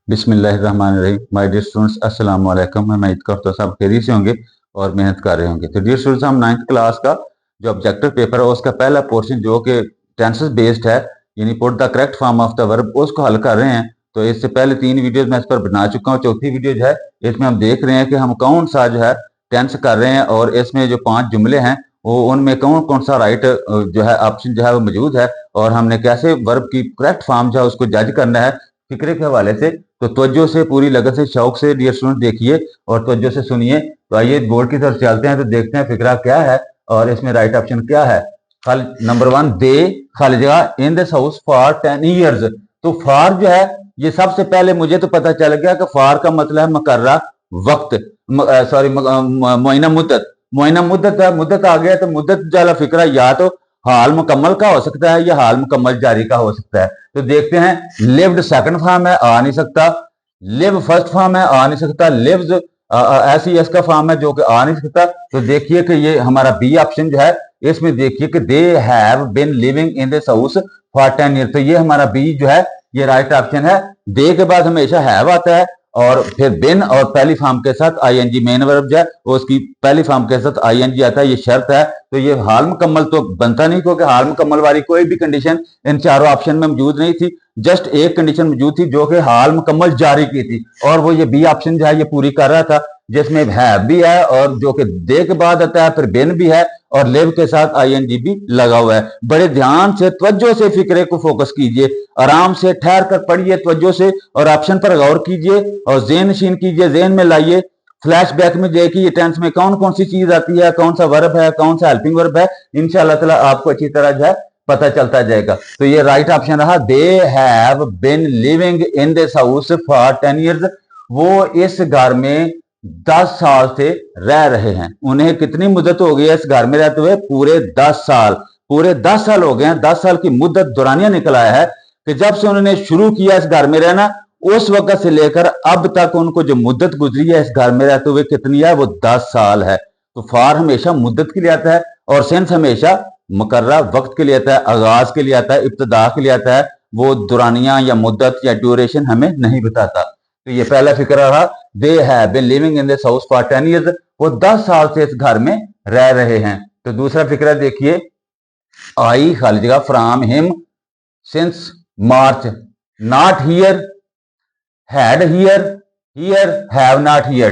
बिस्मिल्लाहिर्रहमानिर्रहीम। My dear students, अस्सलाम वालेकुम। मैं उम्मीद करता हूँ सब खैरियत से होंगे और मेहनत कर रहे होंगे। तो डियर स्टूडेंट्स, हम 9th क्लास का जो ऑब्जेक्टिव पेपर है उसका पहला पोर्शन जो कि टेंसेस बेस्ड है, यानी put the correct form of the verb, उसको हल कर रहे हैं। तो इससे पहले 3 वीडियोस मैं इस पर बना चुका हूँ। चौथी वीडियो जो है इसमें हम देख रहे हैं कि हम कौन सा जो है टेंस कर रहे हैं और इसमें जो 5 जुमले हैं वो उनमें कौन कौन सा राइट जो है ऑप्शन जो है वो मौजूद है और हमने कैसे वर्ब की करेक्ट फॉर्म जो है उसको जज करना है फिक्रे के हवाले से। तो तवज्जो से, पूरी लगन से, शौक से डियर स्टूडेंट देखिए और तवज्जो से सुनिए। तो आइए बोर्ड की तरफ चलते हैं तो देखते हैं फिक्रा क्या है और इसमें राइट ऑप्शन क्या है। नंबर 1, दे खाली जगह इन दिस हाउस फॉर 10 ईयर्स। तो फॉर जो है ये सबसे पहले मुझे तो पता चल गया कि फॉर का मतलब है मुकर्रा वक्त, सॉरी मुआयना मुद्दत। मुआयना मुद्दत है, मुद्दत आ गया तो मुद्दत वाला फिक्रा या तो हाल मुकम्मल का हो सकता है या हाल मुकम्मल जारी का हो सकता है। तो देखते हैं, लिव्ड सेकंड फॉर्म है, आ नहीं सकता। लिव फर्स्ट फॉर्म है, आ नहीं सकता। लिव्स ऐसी इसका फॉर्म है जो कि आ नहीं सकता। तो देखिए कि ये हमारा बी ऑप्शन जो है इसमें देखिए कि they have been living in this house for 10 year. तो ये हमारा बी जो है ये राइट ऑप्शन है। दे के बाद हमेशा हैव आता है और फिर बिन और पहली फॉर्म के साथ आईएनजी मेन वर्ब जो है उसकी पहली फॉर्म के साथ आईएनजी आता है, ये शर्त है। तो ये हाल मुकम्मल तो बनता नहीं क्योंकि हाल मुकम्मल वाली कोई भी कंडीशन इन चारों ऑप्शन में मौजूद नहीं थी। जस्ट एक कंडीशन मौजूद थी जो कि हाल मुकम्मल जारी की थी और वो ये बी ऑप्शन जो है ये पूरी कर रहा था, जिसमें हैव भी है और जो कि दे के बाद आता है, फिर बिन भी है और लिव के साथ आईएनजी भी लगा हुआ है। बड़े ध्यान से तवज्जो से फिक्रे को फोकस कीजिए, आराम से ठहर कर पढ़िए तवज्जो से और ऑप्शन पर गौर कीजिए और ज़हन नशीन कीजिए, ज़हन में लाइए। फ्लैशबैक में देखिए ये टेंस में कौन कौन सी चीज आती है, कौन सा वर्ब है, कौन सा हेल्पिंग वर्ब है। इंशाल्लाह ताला आपको अच्छी तरह जो है पता चलता जाएगा। तो ये राइट ऑप्शन रहा, they have been living in this house for 10 years. वो इस घर में 10 साल से रह रहे हैं। उन्हें कितनी मुद्दत हो गई है इस घर में रहते हुए? पूरे 10 साल। पूरे 10 साल हो गए हैं। 10 साल की मुद्दत दौरानिया निकल आया है कि जब से उन्होंने शुरू किया इस घर में रहना, उस वक्त से लेकर अब तक उनको जो मुद्दत गुजरी है इस घर में रहते हुए कितनी है? वो 10 साल है। तो फार हमेशा मुद्दत के लिए आता है और सिंस हमेशा मुकर्रा वक्त के लिए आता है, आगाज के लिए आता है, इब्तदा के लिए आता है। वो दुरानिया या मुद्दत या ड्यूरेशन हमें नहीं बताता। तो ये पहला फिक्रा रहा, they have been living in this house for 10 years. वो 10 साल से इस घर में रह रहे हैं। तो दूसरा फिक्रा देखिए, आई खाली जगह from him since March, not here, had here, here, have not here.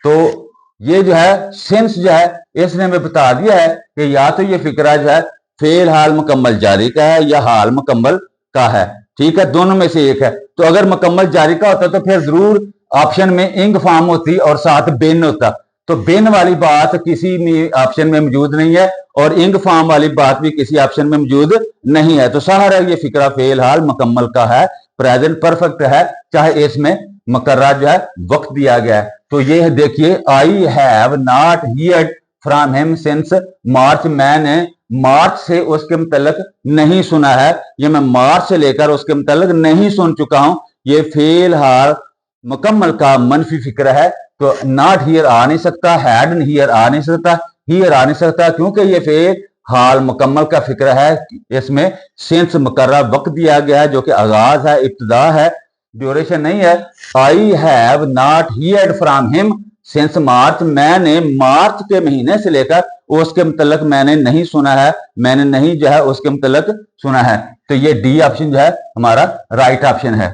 तो ये जो है सिंस जो है इसने हमें बता दिया है कि या तो ये फिक्रा जो है फेल हाल मुकम्मल जारी का है या हाल मुकम्मल का है। ठीक है, दोनों में से एक है। तो अगर मुकम्मल जारी का होता तो फिर जरूर ऑप्शन में इंग फॉर्म होती और साथ बिन होता। तो बिन वाली बात किसी भी ऑप्शन में मौजूद नहीं है और इंग फॉर्म वाली बात भी किसी ऑप्शन में मौजूद नहीं है। तो सारा ये फिक्रा फेल हाल मुकम्मल का है, प्रेजेंट परफेक्ट है, चाहे इसमें मुकर्रा जो है वक्त दिया गया है। तो ये देखिए, I have not heard from him since मार्च। मैंने मार्च से उसके मुतल्लिक नहीं सुना है, ये मैं मार्च से लेकर उसके मुतल्लिक नहीं सुन चुका हूं। ये फेल हाल मुकम्मल का मनफी फिक्र है। तो नॉट हियर आ नहीं सकता, हैड हियर आ नहीं सकता, हियर आ नहीं सकता क्योंकि ये फेल हाल मुकम्मल का फिक्र है। इसमें सिंस मुकर्रा वक्त दिया गया है जो कि आगाज है, इब्तदा है, ड्यूरेशन नहीं है। आई have not heard from him since मार्च। मैंने मार्च के महीने से लेकर उसके मुतल्लिक मैंने नहीं सुना है, मैंने नहीं जो है उसके मुतल्लिक सुना है। तो ये डी ऑप्शन जो है हमारा राइट ऑप्शन है।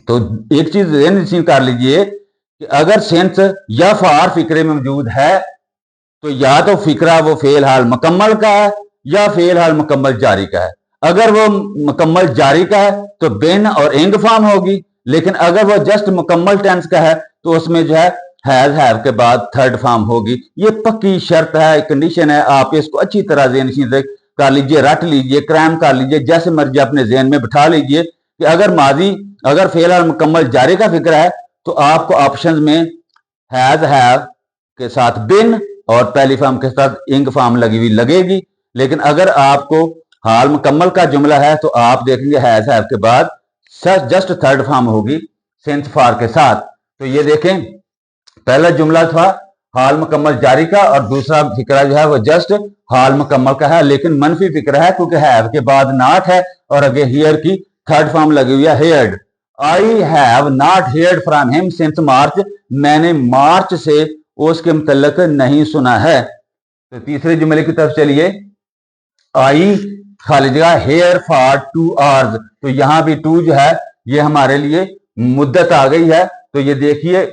तो एक चीज ध्यान कर लीजिए कि अगर सिंस या फार फिक्रे में मौजूद है तो या तो फिक्रा वो फेल हाल मुकम्मल का है या फेल हाल मुकम्मल जारी का है। अगर वो मुकम्मल जारी का है तो बिन और इंग फॉर्म होगी, लेकिन अगर वो जस्ट मुकम्मल टेंस का है तो उसमें जो है हैज हैव के बाद थर्ड फॉर्म होगी। ये पक्की शर्त है, कंडीशन है। आप इसको अच्छी तरह ज़हन से कर लीजिए, रट लीजिए, क्रैम कर लीजिए, जैसे मर्जी अपने जहन में बिठा लीजिए कि अगर माजी अगर फेल हाल मुकम्मल जारी का फिक्र है तो आपको ऑप्शंस में हैज हैव के साथ बिन और पहली फॉर्म के साथ इंग फॉर्म लगी हुई लगेगी। लेकिन अगर आपको हाल मुकम्मल का जुमला है तो आप देखेंगे हैज हैव के बाद जस्ट थर्ड फॉर्म होगी सिंस फॉर के साथ। तो ये देखें, पहला जुमला था हाल मुकम्मल जारी का और दूसरा फिक्रा जो है वो जस्ट हाल मुकम्मल का है, लेकिन मनफी फिक्रा है क्योंकि हैव के बाद नॉट है और आगे हियर की थर्ड फॉर्म लगी हुई है heard. I have not heard from him since मार्च, मैंने मार्च से उसके मुतल्लिक नहीं सुना है। तो तीसरे जुमले की तरफ चलिए। आई खाली जगह हेयर फॉर 2 आवर्स, तो यहां भी 2 जो है ये हमारे लिए मुद्दत आ गई है। तो ये देखिए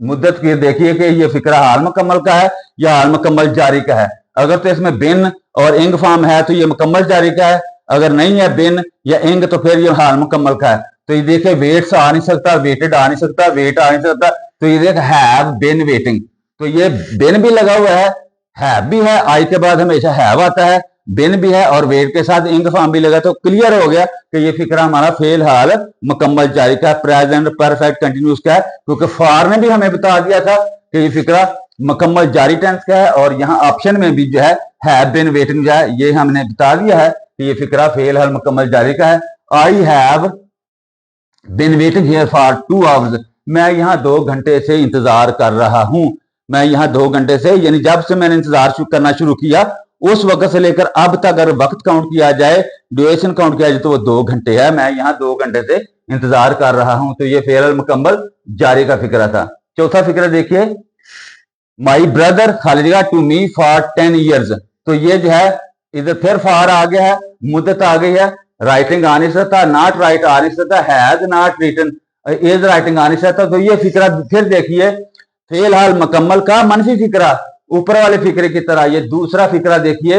मुद्दत की देखिए कि ये फिक्रा हाल मुकम्मल का है या हाल मुकम्मल जारी का है। अगर तो इसमें बिन और इंग फॉर्म है तो ये मुकम्मल जारी का है, अगर नहीं है बिन या इंग तो फिर ये हाल मुकम्मल का है। तो ये देखिए वेट्स आ नहीं सकता, वेटेड आ नहीं सकता, वेट आ नहीं सकता, तो ये देख हैव बिन वेटिंग, तो ये बिन भी लगा हुआ है भी है, आई के बाद हमेशा हैव आता है, बिन भी है और वेट के साथ इंग फॉर्म भी लगा। तो क्लियर हो गया कि ये फिक्रा हमारा फेल हाल मुकम्मल जारी का प्रेजेंट परफेक्ट कंटिन्यूस का है, क्योंकि फॉर ने भी हमें बता दिया था कि ये फिक्रा मुकम्मल जारी टेंस का है, और यहाँ ऑप्शन में भी जो है बिन वेटिंग जो है ये हमने बता दिया है कि ये फिक्रा फेल हाल मुकम्मल जारी का है। I have been waiting here for 2 hours, मैं यहाँ 2 घंटे से इंतजार कर रहा हूं। मैं यहाँ 2 घंटे से यानी जब से मैंने इंतजार करना शुरू किया उस वक्त से लेकर अब तक अगर वक्त काउंट किया जाए, ड्यूरेशन काउंट किया जाए तो वो 2 घंटे है। मैं यहाँ 2 घंटे से इंतजार कर रहा हूं। तो ये फेल मुकम्मल जारी का फिक्रा था। चौथा फिक्रा देखिए, माई ब्रदर खाली जगह टू मी फॉर 10 ईयर्स, तो ये जो है इधर फिर फॉर आ गया है, मुद्दत आ गई है, राइटिंग आ नहीं सकता, नॉट राइट आ नहीं सकता, has not written, is writing आ नहीं सकता। तो ये फिक्रा फिर देखिए फेल हाल मुकम्मल का मनफी फिक्रा ऊपर वाले फिक्रे की तरह। ये दूसरा फिक्रा देखिए,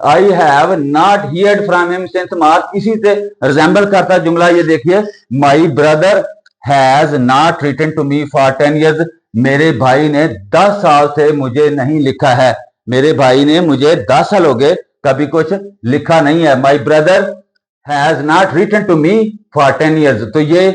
I have not heard from him since March, इसी से रिजेंबल करता जुमला ये देखिए, my brother has not written to me for 10 years, मेरे भाई ने 10 साल से मुझे नहीं लिखा है। मेरे भाई ने मुझे 10 साल हो गए कभी कुछ लिखा नहीं है। My brother has not written to me for 10 years, तो ये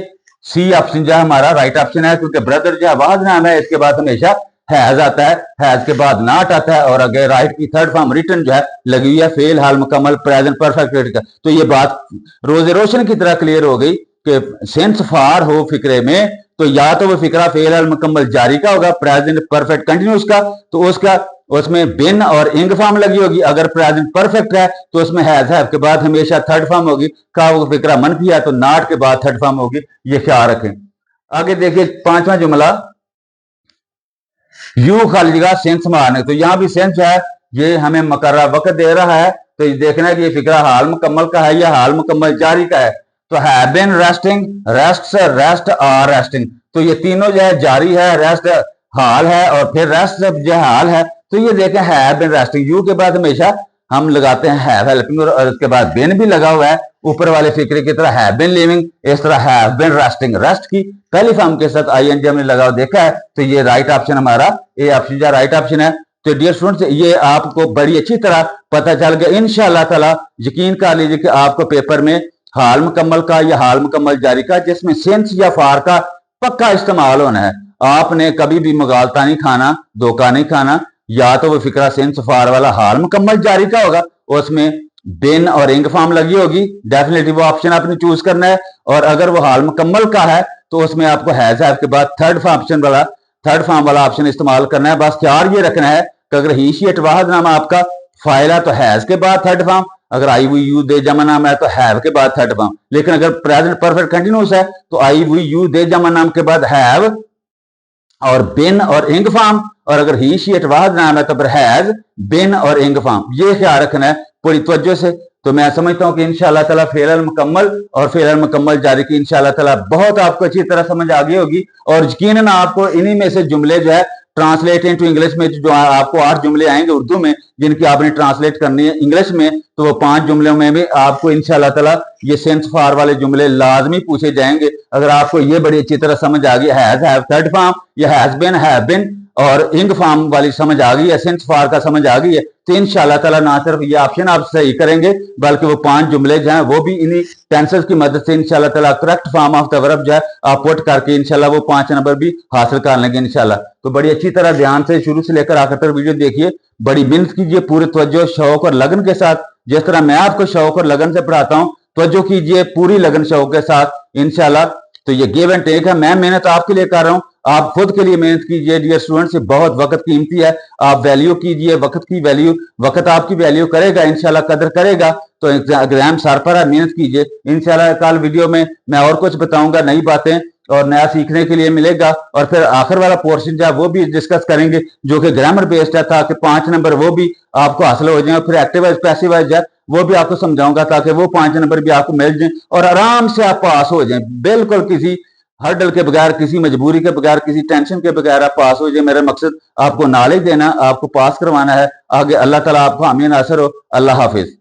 सी ऑप्शन जो है हमारा राइट ऑप्शन है, क्योंकि ब्रदर जो है वाज नाम है, इसके बाद हमेशा हैज आता है, हैज के बाद नॉट आता है, और अगर राइट की थर्ड फॉर्म रिटन जो है लगी हुई है फेल हाल मुकम्मल प्रेजेंट परफेक्ट का। तो ये बात रोजे रोशन की तरह क्लियर हो गई कि सिंस फॉर हो फिक्रे में तो या तो वो फिक्रा फेल हाल मुकम्मल जारी का होगा प्रेजेंट परफेक्ट कंटिन्यूस का, तो उसमें बिन और इंग फॉर्म लगी होगी। अगर प्रेजेंट परफेक्ट है तो उसमें हैज के बाद हमेशा थर्ड फॉर्म होगी। का वो फिक्रा मनफी है तो नॉट के बाद थर्ड फॉर्म होगी, ये ख्याल रखें। आगे देखिए पांचवा जुमला, यू खाली जगह सेंस मारने, तो यहां भी सेंस है, ये हमें मकर्रा वक्त दे रहा है, तो ये देखना है कि ये फिक्रा हाल मुकम्मल का है या हाल मुकम्मल जारी का है। तो have been resting, rest, rest or resting, तो ये तीनों जो है जारी है, रेस्ट हाल है और फिर रेस्ट जो हाल है। तो ये देखें हैव बीन रेस्टिंग, यू के बाद हमेशा हम लगाते हैं हैव हेल्पिंग और उसके बाद बिन भी लगा हुआ है ऊपर वाले फिक्रे की तरह, हैव बीन लिविंग, इस तरह हैव बीन रेस्टिंग, रेस्ट की पहली फॉर्म के साथ आईएनजी हमने लगा देखा है। तो ये राइट ऑप्शन हमारा ए ऑप्शन जो राइट ऑप्शन है। तो डियर स्टूडेंट्स ये आपको बड़ी अच्छी तरह पता चल गया इंशाअल्लाह ताला। यकीन कर लीजिए कि आपको पेपर में हाल मुकम्मल का या हाल मुकम्मल जारी का जिसमें सेंस या फार का पक्का इस्तेमाल होना है। आपने कभी भी मुगालता नहीं खाना, धोखा नहीं खाना। या तो वो फिक्रा सेंस फार वाला हाल मुकम्मल जारी का होगा, उसमें बिन और इंग फॉर्म लगी होगी, डेफिनेटली वो ऑप्शन आपने चूज करना है। और अगर वो हाल मुकम्मल का है तो उसमें आपको हैज के बाद थर्ड फॉर्म वाला ऑप्शन इस्तेमाल करना है। बस ख्याल ये रखना है कि अगर ही शी वाहद नामा आपका फाइल है तो हैज के बाद थर्ड फॉर्म, अगर आई वी यू दे जमा नाम है तो हैव के बाद थर्ड फॉर्म। लेकिन अगर प्रेजेंट परफेक्ट कंटिन्यूस है तो आई वी यू दे जमा नाम के बाद हैव और बिन और इंग फॉर्म, और अगर ही शी वाहद नाम है तो फिर हैज बिन और इंग फॉर्म। ये ख्याल रखना है पूरी तवज्जो से। तो मैं समझता हूं कि इंशाअल्लाह ताला फेल मुकम्मल और फेल मुकम्मल जारी की इंशाअल्लाह ताला बहुत आपको अच्छी तरह समझ आ गई होगी। और यकीनन आपको इन्हीं में से जुमले जो है ट्रांसलेट इनटू इंग्लिश में जो आपको 8 जुमले आएंगे उर्दू में जिनकी आपने ट्रांसलेट करनी है इंग्लिश में, तो वो 5 जुमलों में भी आपको इंशाअल्लाह ताला ये सेंस फार वाले जुमले लाजमी पूछे जाएंगे। अगर आपको ये बड़ी अच्छी तरह समझ आ गई हैव थर्ड फॉर्म या हैज बिन और इंग फॉर्म वाली समझ आ गई है, सेंस फार का समझ आ गई है, तो इंशाअल्लाह ताला ना सिर्फ ये ऑप्शन आप सही करेंगे बल्कि वो 5 जुमले जो हैं वो भी इन्हीं टेंसेस की मदद से इंशाअल्लाह ताला correct form of the verb जो है आप पुट करके इंशाअल्लाह वो 5 नंबर भी हासिल कर लेंगे इंशाअल्लाह। तो बड़ी अच्छी तरह ध्यान से शुरू से लेकर आखिर तक वीडियो देखिए, बड़ी मेहनत कीजिए, पूरे तवज्जो शौक और लगन के साथ, जिस तरह मैं आपको शौक और लगन से पढ़ाता हूँ तवज्जो कीजिए पूरी लगन शौक के साथ इंशाअल्लाह। तो ये गिव एंड टेक है, मैं मेहनत आपके लिए कर रहा हूँ, आप खुद के लिए मेहनत कीजिए डियर स्टूडेंट्स, बहुत वक्त कीमती है, आप वैल्यू कीजिए वक्त की वैल्यू, वक्त आपकी वैल्यू करेगा इंशाल्लाह, कदर करेगा। तो एग्जाम सर पर है, मेहनत कीजिए। इंशाल्लाह कल वीडियो में मैं और कुछ बताऊंगा, नई बातें और नया सीखने के लिए मिलेगा। और फिर आखिर वाला पोर्शन जो है वो भी डिस्कस करेंगे जो कि ग्रामर बेस्ड है, ताकि 5 नंबर वो भी आपको हासिल हो जाए। और फिर एक्टिव वाइज पैसिव वाइज है वो भी आपको समझाऊंगा, ताकि वो 5 नंबर भी आपको मिल जाए और आराम से आप पास हो जाए, बिल्कुल किसी हर्डल के बगैर, किसी मजबूरी के बगैर, किसी टेंशन के बगैर आप पास हो जाए। मेरा मकसद आपको नॉलेज देना, आपको पास करवाना है। आगे अल्लाह ताला आपको हामी नासर हो। अल्लाह हाफिज।